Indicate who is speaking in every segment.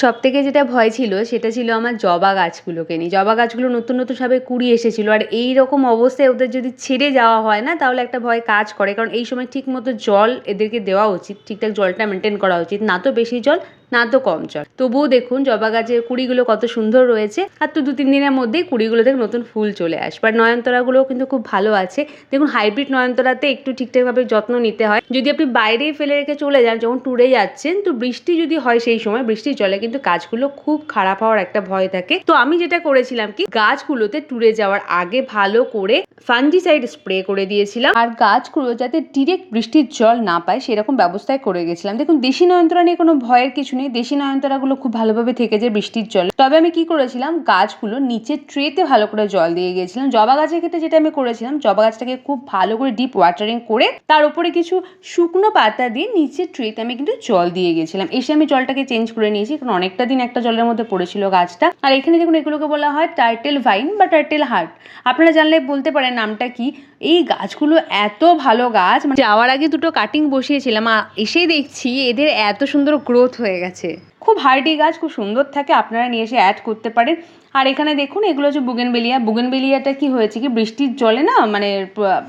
Speaker 1: সবথেকে যেটা ভয় ছিল সেটা ছিল আমার জবা গাছগুলোকে নিয়ে। জবা গাছগুলো নতুন নতুন সবে কুড়ি এসেছিলো, আর এই রকম অবস্থায় ওদের যদি ছেড়ে যাওয়া হয় না তাহলে একটা ভয় কাজ করে, কারণ এই সময় ঠিক মতো জল এদেরকে দেওয়া উচিত, ঠিকঠাক জলটা মেনটেন করা উচিত, না তো বেশি জল না তো কম জল। তবুও দেখুন জবা গাছের কুড়িগুলো কত সুন্দর রয়েছে, আর তো 2-3 দিনের মধ্যেই কুড়িগুলো থেকে নতুন ফুল চলে আসবে। আর নয়নতারাগুলোও কিন্তু খুব ভালো আছে। দেখুন হাইব্রিড নয়নতারাতে একটু ঠিকঠাকভাবে যত্ন নিতে হয়। যদি আপনি বাইরেই ফেলে রেখে চলে যান, যখন ট্যুরে যাচ্ছেন, তো বৃষ্টি যদি হয় সেই সময় বৃষ্টির জলে কিন্তু গাছগুলো খুব খারাপ হওয়ার একটা ভয় থাকে। তো আমি যেটা করেছিলাম কি, গাছগুলোতে ট্যুরে যাওয়ার আগে ভালো করে ফাঙ্গিসাইড স্প্রে করে দিয়েছিলাম, আর গাছগুলো যাতে ডিরেক্ট বৃষ্টির জল না পায় সেরকম ব্যবস্থায় করে গেছিলাম। দেখুন দেশি নয়নতারা নিয়ে কোনো ভয়ের কিছু নেই, দেশি নয়নতারাগুলো খুব ভালোভাবে থেকে যায় বৃষ্টির জল। তবে আমি কি করেছিলাম, গাছগুলো নিচে ট্রেতে ভালো করে জল দিয়ে গিয়েছিলাম। জবা গাছের ক্ষেত্রে যেটা আমি করেছিলাম, জবা গাছটাকে খুব ভালো করে ডিপ ওয়াটারিং করে তার উপরে কিছু শুকনো পাতা দিয়ে নিচে ট্রেতে আমি কিন্তু জল দিয়ে গেছিলাম। এসে আমি জলটাকে চেঞ্জ করে নিয়েছি, কারণ অনেকটা দিন একটা জলের মধ্যে পড়েছিল গাছটা। আর এখানে দেখুন এগুলোকে বলা হয় টার্টেল ভাইন বা টার্টেল হার্ট। আপনারা জানলে বলতে পারেন নামটা কি। এই গাছগুলো এত ভালো গাছ, মানে যাওয়ার আগে দুটো কাটিং বসিয়েছিলাম, এসেই দেখছি এদের এত সুন্দর গ্রোথ হয়ে গেছে। খুব হার্ডি গাছ, খুব সুন্দর থাকে, আপনারা নিয়ে এসে অ্যাড করতে পারেন। আর এখানে দেখুন এগুলো হচ্ছে বুগেনভেলিয়া। বুগেনভেলিয়াটা কি হয়েছে কি, বৃষ্টির জলে না মানে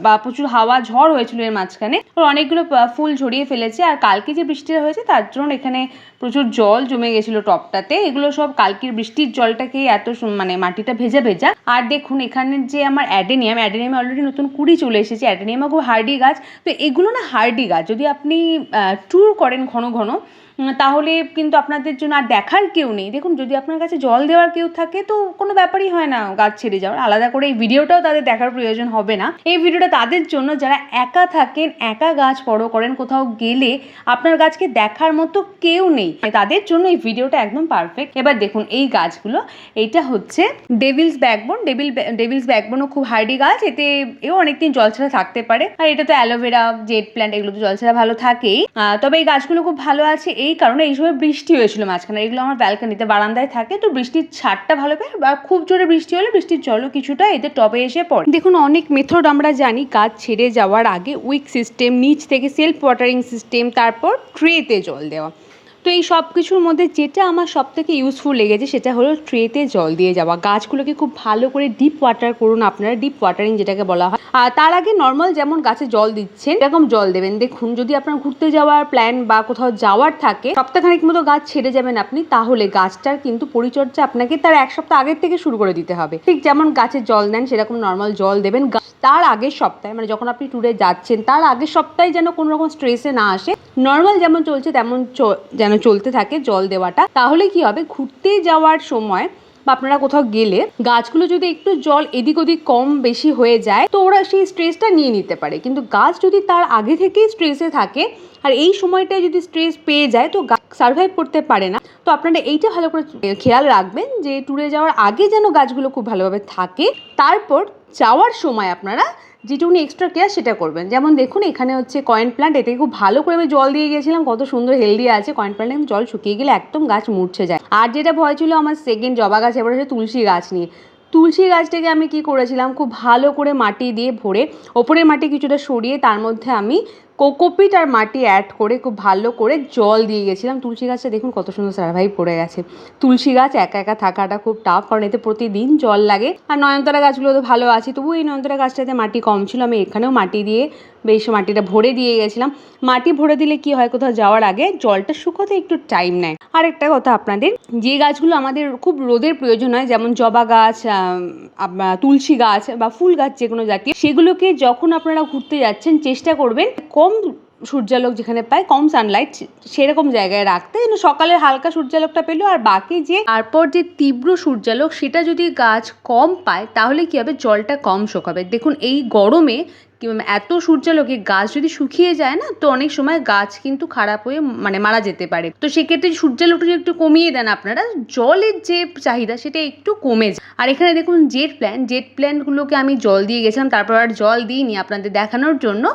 Speaker 1: বা প্রচুর হাওয়া ঝড় হয়েছিল এর মাঝখানে, অনেকগুলো ফুল ঝরিয়ে ফেলেছে। আর কালকে যে বৃষ্টিটা হয়েছে তার জন্য এখানে প্রচুর জল জমে গেছিলো টপটাতে। এগুলো সব কালকের বৃষ্টির জলটাকেই এত মানে মাটিটা ভেজা ভেজা। আর দেখুন এখানে যে আমার অ্যাডেনিয়ামে অলরেডি নতুন কুড়ি চলে এসেছে। অ্যাডেনিয়ামও খুব হার্ডি গাছ। তো এগুলো না হার্ডি গাছ, যদি আপনি ট্যুর করেন ঘন ঘন তাহলে কিন্তু আপনাদের জন্য আর দেখার কেউ নেই। দেখুন যদি আপনার কাছে জল দেওয়ার কেউ থাকে তো কোনো ব্যাপারই হয় না গাছ ছেড়ে যাওয়ার। আলাদা করে এই ভিডিওটাও তাদের দেখার প্রয়োজন হবে না। এই ভিডিওটা তাদের জন্য যারা একা থাকেন, একা গাছ বড় করেন, কোথাও গেলে আপনার গাছকে দেখার মতো কেউ নেই, তাদের জন্য এই ভিডিওটা একদম পারফেক্ট। এবার দেখুন এই গাছগুলো, এইটা হচ্ছে ডেভিলস ব্যাকবোন। ডেভিলস ব্যাকবোনও খুব হার্ডি গাছ, এও অনেকদিন জল ছাড়া থাকতে পারে। আর এটা তো অ্যালোভেরা, জেড প্ল্যান্ট, এগুলো তো জল ছাড়া ভালো থাকেই। তবে এই গাছগুলো খুব ভালো আছে এই কারণে এই সময় বৃষ্টি হয়েছিল মাঝখানে। এগুলো আমার ব্যালকনিতে বারান্দায় থাকে, তো বৃষ্টির ছাড়টা ভালো পায়, বা খুব জোরে বৃষ্টি হলে বৃষ্টির জলও কিছুটা এতে টবে এসে পড়ে। দেখুন অনেক মেথড আমরা জানি গাছ ছেড়ে যাওয়ার আগে, উইক সিস্টেম, নিচ থেকে সেলফ ওয়াটারিং সিস্টেম, তারপর ট্রেতে জল দেওয়া। তো এই সব কিছুর মধ্যে যেটা আমার সব থেকে ইউজফুল লেগেছে সেটা হলো ট্রেতে জল দিয়ে যাওয়া। গাছগুলোকে খুব ভালো করে ডিপ ওয়াটার করুন আপনারা, ডিপ ওয়াটারিং যেটাকে বলা হয়। আর তার আগে নর্মাল যেমন গাছে জল দিচ্ছেন এরকম জল দেবেন। দেখুন যদি আপনার ঘুরতে যাওয়ার প্ল্যান বা কোথাও যাওয়ার থাকে, সপ্তাহখানেক মতো গাছ ছেড়ে যাবেন আপনি, তাহলে গাছটার কিন্তু পরিচর্যা আপনাকে তার 1 সপ্তাহ আগের থেকে শুরু করে দিতে হবে। ঠিক যেমন গাছে জল দেন সেরকম নর্মাল জল দেবেন। তার আগের সপ্তাহে, মানে যখন আপনি ট্যুরে যাচ্ছেন তার আগের সপ্তাহে যেন কোনো রকম স্ট্রেসে না আসে, নর্মাল যেমন চলছে তেমন যেন চলতে থাকে জল দেওয়াটা। তাহলে কি হবে, ঘুরতে যাওয়ার সময় বা আপনারা কোথাও গেলে গাছগুলো যদি একটু জল এদিক ওদিক কম বেশি হয়ে যায় তো ওরা সেই স্ট্রেসটা নিয়ে নিতে পারে। কিন্তু গাছ যদি তার আগে থেকেই স্ট্রেসে থাকে আর এই সময়টায় যদি স্ট্রেস পেয়ে যায় তো গাছ সার্ভাইভ করতে পারে না। তো আপনারা এইটা ভালো করে খেয়াল রাখবেন যে ট্যুরে যাওয়ার আগে যেন গাছগুলো খুব ভালোভাবে থাকে, তারপর যাওয়ার সময় আপনারা যেটুকুনি এক্সট্রা কেয়ার সেটা করবেন। যেমন দেখুন এখানে হচ্ছে কয়েন প্ল্যান্ট, এতে খুব ভালো করে আমি জল দিয়ে গিয়েছিলাম, কত সুন্দর হেলদি আছে। কয়েন প্ল্যান্টে জল শুকিয়ে গেলে একদম গাছ মূর্ছে যায়। আর যেটা ভয় ছিল আমার সেকেন্ড জবা গাছ, এবার হচ্ছে তুলসী গাছ নিয়ে। তুলসী গাছটাকে আমি কি করেছিলাম, খুব ভালো করে মাটি দিয়ে ভরে, ওপরের মাটি কিছুটা সরিয়ে তার মধ্যে আমি কোকোপিট আর মাটি অ্যাড করে খুব ভালো করে জল দিয়ে গেছিলাম। তুলসী গাছটা দেখুন কত সুন্দর সার্ভাইভ করে গেছে। তুলসী গাছ একা একা থাকাটা খুব টাফ, কারণ এতে প্রতিদিন জল লাগে। আর নয়নতারা গাছগুলো তো ভালো আছে, তবু এই নয়নতারা গাছটাতে মাটি কম ছিল, আমি এখানেও মাটি দিয়ে বেশ মাটিটা ভরে দিয়ে গেছিলাম। মাটি ভরে দিলে কি হয়, কোথাও যাওয়ার আগে জলটা শুকোতে একটু টাইম নেয়। আর একটা কথা আপনাদের, যে গাছগুলো আমাদের খুব রোদের প্রয়োজন হয়, যেমন জবা গাছ, তুলসী গাছ বা ফুল গাছ যে কোনো জাতীয়, সেগুলোকে যখন আপনারা ঘুরতে যাচ্ছেন চেষ্টা করবেন কম সূর্যালোক যেখানে পায়, কম সানলাইট সেরকম জায়গায় রাখতে, যেন সকালের হালকা সূর্যালোকটা পেলো, আর বাকি যে তারপর যে তীব্র সূর্যালোক সেটা যদি গাছ কম পায় তাহলে কী হবে, জলটা কম শোকাবে। দেখুন এই গরমে এত সূর্যালোকে গাছ যদি শুকিয়ে যায় না, তো অনেক সময় গাছ কিন্তু খারাপ হয়ে মানে মারা যেতে পারে। তো সেক্ষেত্রে সূর্যালোকটা যদি একটু কমিয়ে দেন আপনারা, জলের যে চাহিদা সেটা একটু কমে যায়। আর এখানে দেখুন জেট প্ল্যান্টগুলোকে আমি জল দিয়ে গেছিলাম, তারপর আর জল দিইনি আপনাদের দেখানোর জন্য।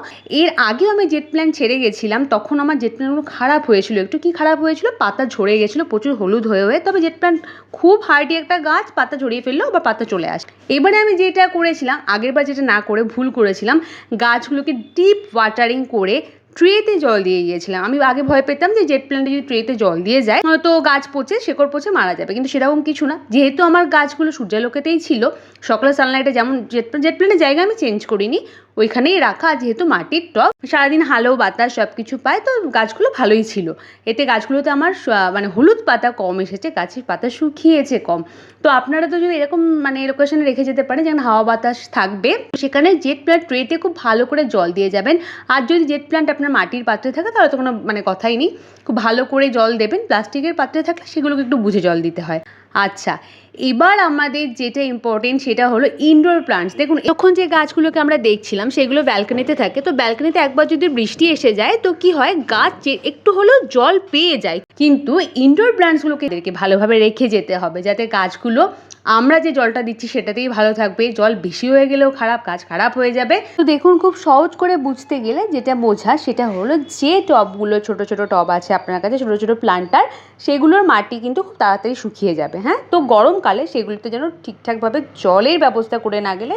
Speaker 1: এর আগেও আমি জেট প্ল্যান্ট ছেড়ে গেছিলাম, তখন আমার জেট প্ল্যান্টগুলো খারাপ হয়েছিল। একটু কি খারাপ হয়েছিল, পাতা ঝরে গেছিলো প্রচুর হলুদ হয়ে। তবে জেট প্ল্যান্ট খুব হার্ডি একটা গাছ, পাতা ঝরিয়ে ফেললেও বা পাতা চলে আসে। এবারে আমি যেটা করেছিলাম, আগেরবার যেটা না করে ভুল করেছিলাম, গাছগুলোকে ডিপ ওয়াটারিং করে ট্রেতে জল দিয়ে গিয়েছিলাম। আমি আগে ভয় পেতাম যে জেট প্ল্যান্টে যদি ট্রেতে জল দিয়ে যায় হয়তো গাছ পচে শেকড় পচে মারা যাবে, কিন্তু সেরকম কিছু না। যেহেতু আমার গাছগুলো সূর্যালোকেতেই ছিল, সকালে সানলাইটে যেমন জেট প্ল্যান্টের জায়গা আমি চেঞ্জ করিনি, ওইখানেই রাখা। যেহেতু মাটির টব, সারাদিন হালো বাতাস সব কিছু পায়, তো গাছগুলো ভালোই ছিল। এতে গাছগুলোতে আমার মানে হলুদ পাতা কম এসেছে, গাছের পাতা শুকিয়েছে কম। তো আপনারা তো যদি এরকম মানে লোকেশনে রেখে যেতে পারেন যেখানে হাওয়া বাতাস থাকবে, সেখানে জেট প্ল্যান্ট ট্রেতে খুব ভালো করে জল দিয়ে যাবেন। আর যদি জেট প্ল্যান্ট আপনার মাটির পাত্রে থাকে তাহলে তো কোনো মানে কথাই নেই, খুব ভালো করে জল দেবেন। প্লাস্টিকের পাত্রে থাকলে সেগুলোকে একটু বুঝে জল দিতে হয়। আচ্ছা, এবার আমাদের যেটা ইম্পর্টেন্ট সেটা হলো ইনডোর প্লান্টস। দেখুন, এখন যে গাছগুলোকে আমরা দেখছিলাম সেগুলো ব্যালকনিতে থাকে, তো ব্যালকনিতে একবার যদি বৃষ্টি এসে যায় তো কি হয়, গাছ একটু হলেও জল পেয়ে যায়। কিন্তু ইনডোর প্লান্টসগুলোকে ভালোভাবে রেখে যেতে হবে, যাতে গাছগুলো আমরা যে জলটা দিচ্ছি সেটাতেই ভালো থাকবে। জল বেশি হয়ে গেলেও খারাপ, গাছ খারাপ হয়ে যাবে। তো দেখুন, খুব সহজ করে বুঝতে গেলে যেটা বোঝা সেটা হলো, যে টবগুলো ছোট ছোট টব আছে আপনার কাছে, ছোট ছোট প্লান্টার, সেগুলোর মাটি কিন্তু খুব তাড়াতাড়ি শুকিয়ে যাবে। হ্যাঁ, তো গরমকালে সেগুলোতে যেন ঠিকঠাকভাবে জলের ব্যবস্থা করে না গেলে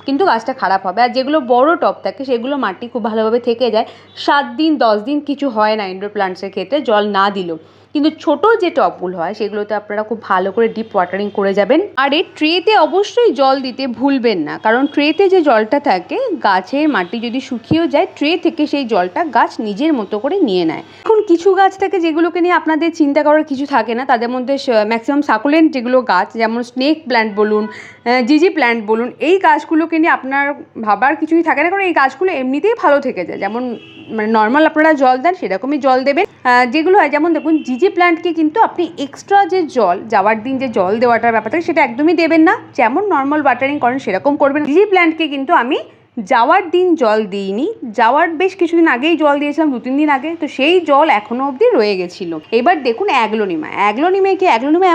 Speaker 1: কিন্তু গাছটা খারাপ হবে। আর যেগুলো বড় টব থাকে সেগুলো মাটি খুব ভালোভাবে থেকে যায়, 7 দিন 10 দিন কিছু হয় না ইনডোর প্লান্টসের ক্ষেত্রে জল না দিলেও। কিন্তু ছোট যে টবগুলো হয় সেগুলোতে আপনারা খুব ভালো করে ডিপ ওয়াটারিং করে যাবেন। আর এই ট্রেতে অবশ্যই জল দিতে ভুলবেন না, কারণ ট্রেতে যে জলটা থাকে, গাছের মাটি যদি শুকিয়েও যায় ট্রে থেকে সেই জলটা গাছ নিজের মতো করে নিয়ে নেয়। এখন কিছু গাছ থাকে যেগুলোকে নিয়ে আপনাদের চিন্তা করার কিছু থাকে না, তাদের মধ্যে ম্যাক্সিমাম সাকুলেন্ট যেগুলো গাছ, যেমন স্নেক প্ল্যান্ট বলুন, জিজি প্ল্যান্ট বলুন, এই গাছগুলোকে নিয়ে আপনার ভাবার কিছুই থাকে না, কারণ এই গাছগুলো এমনিতেই ভালো থেকে যায়। যেমন মানে নর্মাল আপনারা জল দেন সেরকমই জল দেবেন। যেগুলো হয়, যেমন দেখুন জিজি প্ল্যান্টকে কিন্তু আপনি এক্সট্রা যে জল যাওয়ার দিন যে জল দেওয়াটার ব্যাপার থাকে সেটা একদমই দেবেন না, যেমন নর্মাল ওয়াটারিং করেন সেরকম করবেন। জিজি প্ল্যান্টকে কিন্তু আমি যাওয়ার দিন জল দিইনি, যাওয়ার বেশ কিছুদিন আগেই জল দিয়েছিলাম, 2-3 দিন আগে, তো সেই জল এখনো অবধি রয়ে গেছিলো। এবার দেখুন অ্যাগ্লোনিমা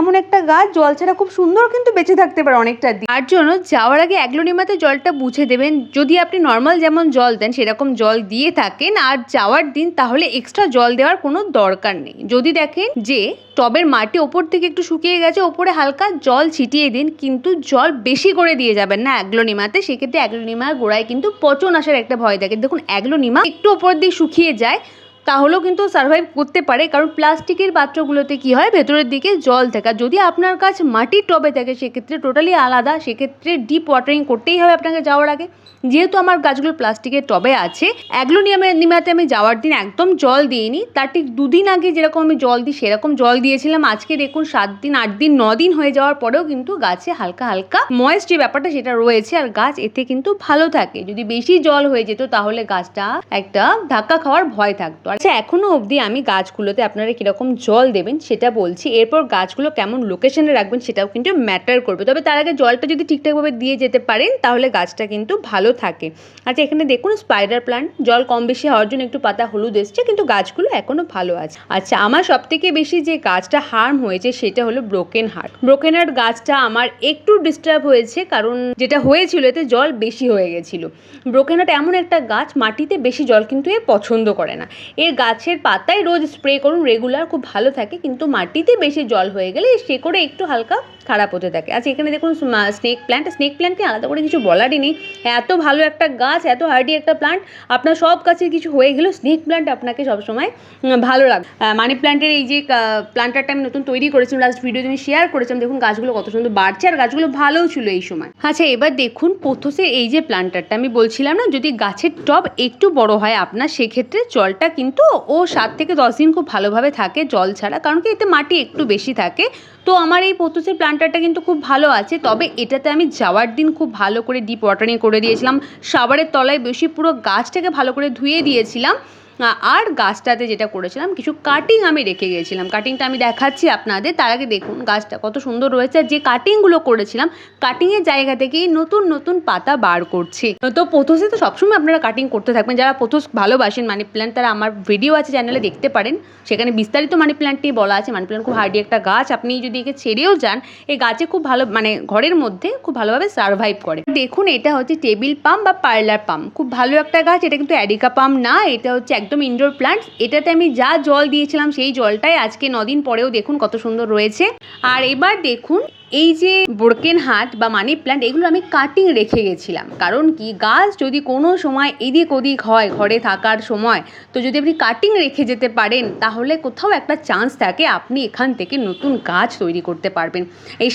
Speaker 1: এমন একটা গাছ, জল ছাড়া খুব সুন্দর কিন্তু বেঁচে থাকতে পারে অনেকটা দিন। তার জন্য যাওয়ার আগে অ্যাগ্লোনিমাতে জলটা বুঝে দেবেন। যদি আপনি নর্মাল যেমন জল দেন সেরকম জল দিয়ে থাকেন আর যাওয়ার দিন, তাহলে এক্সট্রা জল দেওয়ার কোনো দরকার নেই। যদি দেখেন যে টবের মাটি ওপর থেকে একটু শুকিয়ে গেছে, ওপরে হালকা জল ছিটিয়ে দিন, কিন্তু জল বেশি করে দিয়ে যাবেন না অ্যাগ্লোনিমাতে। সেক্ষেত্রে অ্যাগ্লোনিমার গোড়ায় কিন্তু পচন আসার একটা ভয় থাকে। দেখুন, অ্যাগ্লোনিমা একটু ওপর দিয়ে শুকিয়ে যায় তাহলেও কিন্তু সার্ভাইভ করতে পারে, কারণ প্লাস্টিকের পাত্রগুলোতে কি হয়, ভেতরের দিকে জল থাকে। আর যদি আপনার কাছ মাটির টবে থাকে সেক্ষেত্রে টোটালি আলাদা, সেক্ষেত্রে ডিপ ওয়াটারিং করতেই হবে আপনাকে যাওয়ার আগে। যেহেতু আমার গাছগুলো প্লাস্টিকের টবে আছে, অ্যাগ্লোনিমাতে আমি যাওয়ার দিন একদম জল দিইনি, তার ঠিক 2 দিন আগে যেরকম আমি জল দিই সেরকম জল দিয়েছিলাম। আজকে দেখুন 7 দিন 8 দিন 9 দিন হয়ে যাওয়ার পরেও কিন্তু গাছে হালকা হালকা ময়েস্ট যে ব্যাপারটা সেটা রয়েছে, আর গাছ এতে কিন্তু ভালো থাকে। যদি বেশি জল হয়ে যেত তাহলে গাছটা একটা ধাক্কা খাওয়ার ভয় থাকতো। আচ্ছা, এখনো অবধি আমি গাছগুলোতে আপনারা কিরকম জল দেবেন সেটা বলছি, এরপর গাছগুলো কেমন লোকেশনে রাখবেন সেটাও কিন্তু ম্যাটার করবে। তবে তার আগে জলটা যদি ঠিকঠাকভাবে দিয়ে যেতে পারেন তাহলে গাছটা কিন্তু ভালো থাকে। আচ্ছা, এখানে দেখুন স্পাইডার প্ল্যান্ট, জল কম বেশি হওয়ার জন্য একটু পাতা হলুদ এসছে, কিন্তু গাছগুলো এখনো ভালো আছে। আচ্ছা, আমার সব থেকে বেশি যে গাছটা হার্ম হয়েছে সেটা হলো ব্রোকেন হার্ট গাছটা আমার একটু ডিস্টার্ব হয়েছে, কারণ যেটা হয়েছিল এতে জল বেশি হয়ে গেছিল। ব্রোকেন হার্ট এমন একটা গাছ, মাটিতে বেশি জল কিন্তু এ পছন্দ করে না। এর গাছের পাতায় রোজ স্প্রে করুন রেগুলার, খুব ভালো থাকে, কিন্তু মাটিতে বেশি জল হয়ে গেলে শেকড়ে একটু হালকা খারাপ হতে থাকে। আচ্ছা, এখানে দেখুন স্নেক প্ল্যান্টকে আলাদা করে কিছু বলারই নেই, এত ভালো একটা গাছ, এত হার্ডি একটা প্ল্যান্ট। আপনার সব গাছের কিছু হয়ে গেলেও স্নেক প্ল্যান্ট আপনাকে সবসময় ভালো লাগবে। মানি প্ল্যান্টের এই যে প্ল্যান্টারটা আমি নতুন তৈরি করেছিলাম, লাস্ট ভিডিওতে আমি শেয়ার করেছিলাম, দেখুন গাছগুলো কত সুন্দর বাড়ছে আর গাছগুলো ভালোও ছিল এই সময়। আচ্ছা, এবার দেখুন পোথোসের এই যে প্ল্যান্টারটা আমি বলছিলাম না, যদি গাছের টব একটু বড় হয় আপনার, সেক্ষেত্রে জলটা কিন্তু ও 7 থেকে 10 দিন খুব ভালোভাবে থাকে জল ছাড়া, কারণ কি এতে মাটি একটু বেশি থাকে। তো আমার এই পোথোসের প্ল্যান্টারটা কিন্তু খুব ভালো আছে, তবে এটাতে আমি যাওয়ার দিন খুব ভালো করে ডিপ ওয়াটারিং করে দিয়েছিলাম, শাওয়ারের তলায় বেশি পুরো গাছটাকে ভালো করে ধুয়ে দিয়েছিলাম। আর গাছটাতে যেটা করেছিলাম, কিছু কাটিং আমি রেখে গিয়েছিলাম, কাটিংটা আমি দেখাচ্ছি আপনাদের। তার আগে দেখুন গাছটা কত সুন্দর রয়েছে, আর যে কাটিংগুলো করেছিলাম কাটিংয়ের জায়গা থেকেই নতুন নতুন পাতা বার করছে। তো পোথোসে তো সবসময় আপনারা কাটিং করতে থাকবেন, যারা পোথোস ভালোবাসেন মানি প্ল্যান্ট তারা আমার ভিডিও আছে চ্যানেলে দেখতে পারেন, সেখানে বিস্তারিত মানি প্ল্যান্টই বলা আছে। মানি প্ল্যান্ট খুব হার্ডি একটা গাছ, আপনি যদি একে ছেড়েও যান এই গাছে খুব ভালো মানে ঘরের মধ্যে খুব ভালোভাবে সার্ভাইভ করে। দেখুন এটা হচ্ছে টেবিল পাম বা পার্লার পাম, খুব ভালো একটা গাছ। এটা কিন্তু অ্যাডিকা পাম না, এটা হচ্ছে একদম ইনডোর প্ল্যান্টস। এটাতে আমি যা জল দিয়েছিলাম সেই জলটাই আজকে 9 দিন পরেও দেখুন কত সুন্দর রয়েছে। আর এবার দেখুন এই যে ব্রোকেন হার্ট বা মানি প্ল্যান্ট, এগুলো আমি কাটিং রেখে গেছিলাম। কারণ কি, গাছ যদি কোনো সময় এদিক ওদিক হয় ঘরে থাকার সময়, তো যদি আপনি কাটিং রেখে যেতে পারেন তাহলে কোথাও একটা চান্স থাকে আপনি এখান থেকে নতুন গাছ তৈরি করতে পারবেন।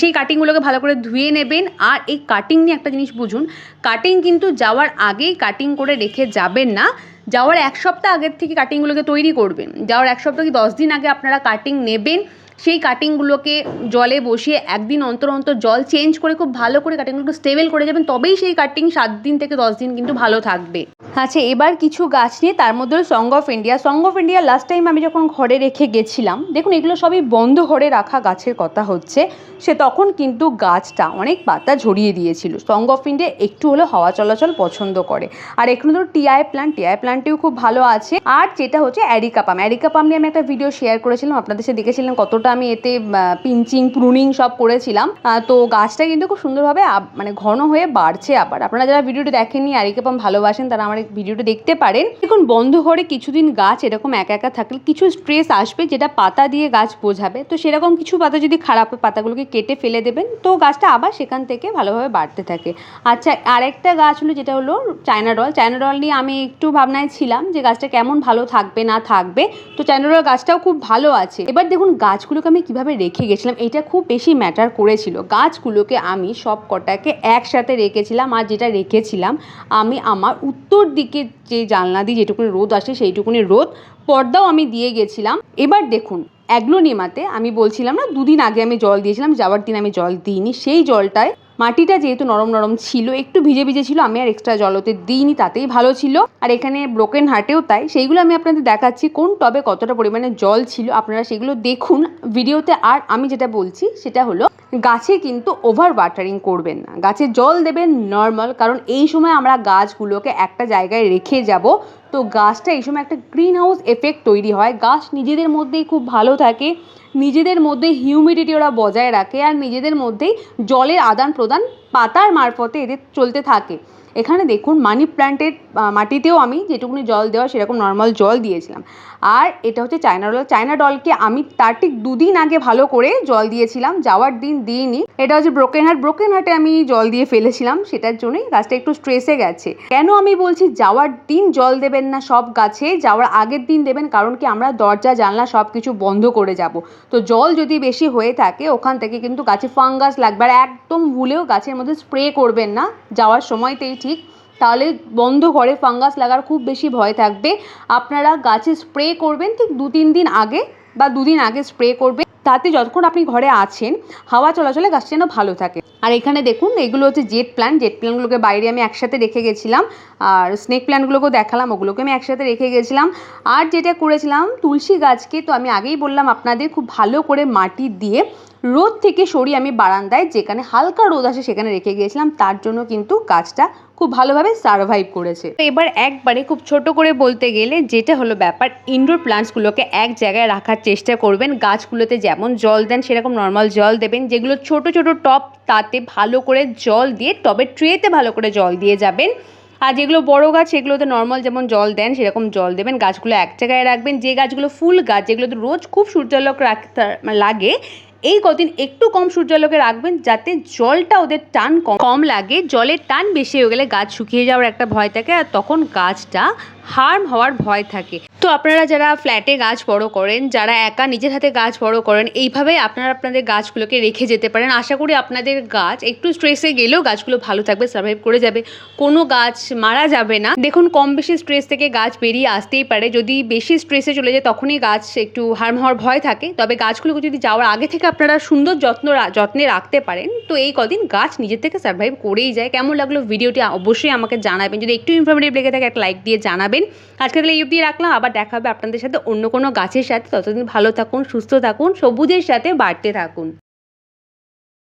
Speaker 1: সেই কাটিংগুলোকে ভালো করে ধুয়ে নেবেন। আর এই কাটিং নিয়ে একটা জিনিস বুঝুন, কাটিং কিন্তু যাওয়ার আগেই কাটিং করে রেখে যাবেন না, যাওয়ার 1 সপ্তাহ আগের থেকে কাটিংগুলোকে তৈরি করবেন। যাওয়ার 1 সপ্তাহ কি 10 দিন আগে আপনারা কাটিং নেবেন, সেই কাটিংগুলোকে জলে বসিয়ে একদিন অন্তর অন্তর জল চেঞ্জ করে খুব ভালো করে কাটিংগুলোকে স্টেবল করে যাবেন, তবেই সেই কাটিং 7 দিন থেকে 10 দিন কিন্তু ভালো থাকবে। আচ্ছা, এবার কিছু গাছ নিয়ে, তার মধ্যে song of India. Song of India last time আমি যখন ঘরে রেখে গেছিলাম, দেখুন এগুলো সবই বন্ধ ঘরে রাখা গাছের কথা হচ্ছে, সে তখন কিন্তু গাছটা অনেক পাতা ঝরিয়ে দিয়েছিল। সং অফ ইন্ডিয়া একটু হলেও হাওয়া চলাচল পছন্দ করে। আর এখানে ধরো টিআই প্ল্যান্টেও খুব ভালো আছে। আর যেটা হচ্ছে অ্যারিকাপাম নিয়ে আমি একটা ভিডিও শেয়ার করেছিলাম, আপনাদের সাথে দেখেছিলাম কতটা আমি এতে পিঞ্চিং প্রুনিং সব করেছিলাম। তো গাছটা কিন্তু খুব সুন্দরভাবে মানে ঘন হয়ে বাড়ছে। আবার আপনারা যারা ভিডিওটি দেখেননি, অ্যারিকাপাম ভালোবাসেন, তারা আমার ভিডিওটা দেখতে পারেন। দেখুন বন্ধ ঘরে কিছুদিন গাছ এরকম একা একা থাকলে কিছু স্ট্রেস আসবে, যেটা পাতা দিয়ে গাছ বোঝাবে। তো সেরকম কিছু পাতা যদি খারাপ হয়, পাতাগুলোকে কেটে ফেলে দেবেন, তো গাছটা আবার সেখান থেকে ভালোভাবে বাড়তে থাকে। আচ্ছা, আরেকটা গাছ হলো যেটা হলো চায়না ডল নিয়ে আমি একটু ভাবনায় ছিলাম যে গাছটা কেমন ভালো থাকবে না থাকবে। তো চায়না ডল গাছটাও খুব ভালো আছে। এবার দেখুন গাছগুলোকে আমি কিভাবে রেখে গেছিলাম, এটা খুব বেশি ম্যাটার করেছিল। গাছগুলোকে আমি সব কটাকে একসাথে রেখেছিলাম। আর যেটা রেখেছিলাম, আমি আমার উত্তর দিকে যে জানলা দিয়ে যেটুকুনি রোদ আসে সেইটুকুনি রোদ, পর্দাও আমি দিয়ে গেছিলাম। এবার দেখুন অ্যাগ্লোনিমাতে আমি বলছিলাম না 2 দিন আগে আমি জল দিয়েছিলাম, যাওয়ার দিন আমি জল দিইনি। সেই জলটায় মাটিটা যেহেতু নরম নরম ছিল, একটু ভিজে ভিজে ছিল, আমি আর এক্সট্রা জল ওতে দিইনি, তাতেই ভালো ছিল। আর এখানে ব্রোকেন হার্টেও তাই। সেইগুলো আমি আপনাদের দেখাচ্ছি কোন টবে কতটা পরিমাণে জল ছিল, আপনারা সেগুলো দেখুন ভিডিওতে। আর আমি যেটা বলছি সেটা হলো, গাছে কিন্তু ওভার ওয়াটারিং করবেন না, গাছে জল দেবেন নর্মাল। কারণ এই সময় আমরা গাছগুলোকে একটা জায়গায় রেখে যাব, তো গাছটা এই সময় একটা গ্রিন হাউস এফেক্ট তৈরি হয়। গাছ নিজেদের মধ্যেই খুব ভালো থাকে, নিজেদের মধ্যে হিউমিডিটি ওরা বজায় রাখে, আর নিজেদের মধ্যেই জলের আদান প্রদান পাতার মারফতে এদের চলতে থাকে। এখানে দেখুন মানি প্ল্যান্টের মাটিতেও আমি যেটুকুনি জল দেওয়া সেরকম নর্মাল জল দিয়েছিলাম। আর এটা হচ্ছে চায়না ডলকে আমি তার ঠিক 2 দিন আগে ভালো করে জল দিয়েছিলাম, যাওয়ার দিন দিইনি। এটা হচ্ছে ব্রোকেন হার্টে আমি জল দিয়ে ফেলেছিলাম, সেটার জন্যই গাছটা একটু স্ট্রেসে গেছে। কেন আমি বলছি যাওয়ার দিন জল দেবেন না সব গাছে, যাওয়ার আগের দিন দেবেন, কারণ কি আমরা দরজা জানলা সব কিছু বন্ধ করে যাব। তো জল যদি বেশি হয়ে থাকে ওখান থেকে কিন্তু গাছে ফাঙ্গাস লাগবে। আর একদম ভুলেও গাছের মধ্যে স্প্রে করবেন না যাওয়ার সময়তেই ঠিক, তাহলে বন্ধ ঘরে ফাঙ্গাস লাগার খুব বেশি ভয় থাকবে। আপনারা গাছে স্প্রে করবেন ঠিক 2-3 দিন আগে বা 2 দিন আগে স্প্রে করবেন, তাতে যতক্ষণ আপনি ঘরে আছেন হাওয়া চলাচলে গাছটা যেন ভালো থাকে। আর এখানে দেখুন এগুলো হচ্ছে জেট প্ল্যান্টগুলোকে বাইরে আমি একসাথে রেখে গেছিলাম। আর স্নেক প্ল্যান্টগুলোকেও দেখালাম, ওগুলোকে আমি একসাথে রেখে গেছিলাম। আর যেটা করেছিলাম তুলসী গাছকে, তো আমি আগেই বললাম আপনাদের, খুব ভালো করে মাটি দিয়ে রোদ থেকে সরিয়ে আমি বারান্দায় যেখানে হালকা রোদ আসে সেখানে রেখে গিয়েছিলাম। তার জন্য কিন্তু গাছটা খুব ভালোভাবে সারভাইভ করেছে। তো এবার একবারে খুব ছোট করে বলতে গেলে যেটা হলো ব্যাপার, ইনডোর প্ল্যান্টসগুলোকে এক জায়গায় রাখার চেষ্টা করবেন। গাছগুলোতে যেমন জল দেন সেরকম নর্মাল জল দেবেন। যেগুলো ছোট ছোট টব, তাতে ভালো করে জল দিয়ে, টবের ট্রেতে ভালো করে জল দিয়ে যাবেন। আর যেগুলো বড়ো গাছ সেগুলোতে নর্মাল যেমন জল দেন সেরকম জল দেবেন। গাছগুলো এক জায়গায় রাখবেন। যে গাছগুলো ফুল গাছ, যেগুলোতে রোজ খুব সূর্যালোক রাখতে লাগে, এই কদিন একটু কম সূর্যালোকে রাখবেন, যাতে জলটা ওদের টান কম লাগে। জলের টান বেশি হয়ে গেলে গাছ শুকিয়ে যাওয়ার একটা ভয় থাকে, আর তখন গাছটা হার্ম হওয়ার ভয় থাকে। তো আপনারা যারা ফ্ল্যাটে গাছ বড় করেন, যারা একা নিজের হাতে গাছ বড় করেন, এইভাবেই আপনারা আপনাদের গাছগুলোকে রেখে যেতে পারেন। আশা করি আপনাদের গাছ একটু স্ট্রেসে গেলেও গাছগুলো ভালো থাকবে, সার্ভাইভ করে যাবে, কোনো গাছ মারা যাবে না। দেখুন কম বেশি স্ট্রেস থেকে গাছ বেরিয়ে আসতেই পারে, যদি বেশি স্ট্রেসে চলে যায় তখনই গাছ একটু হার্ম হওয়ার ভয় থাকে। তবে গাছগুলোকে যদি যাওয়ার আগে থেকে আপনারা সুন্দর যত্নে রাখতে পারেন, তো এই কদিন গাছ নিজের থেকে সার্ভাইভ করেই যায়। কেমন লাগলো ভিডিওটি অবশ্যই আমাকে জানাবেন। যদি একটু ইনফরমেটিভ লেগে থাকে একটা লাইক দিয়ে জানাবেন। আজকে তাহলে এই অবধি রাখলাম, আবার দেখা হবে আপনাদের সাথে অন্য কোনো গাছের সাথে। ততদিন ভালো থাকুন, সুস্থ থাকুন, সবুজের সাথে বাড়তে থাকুন।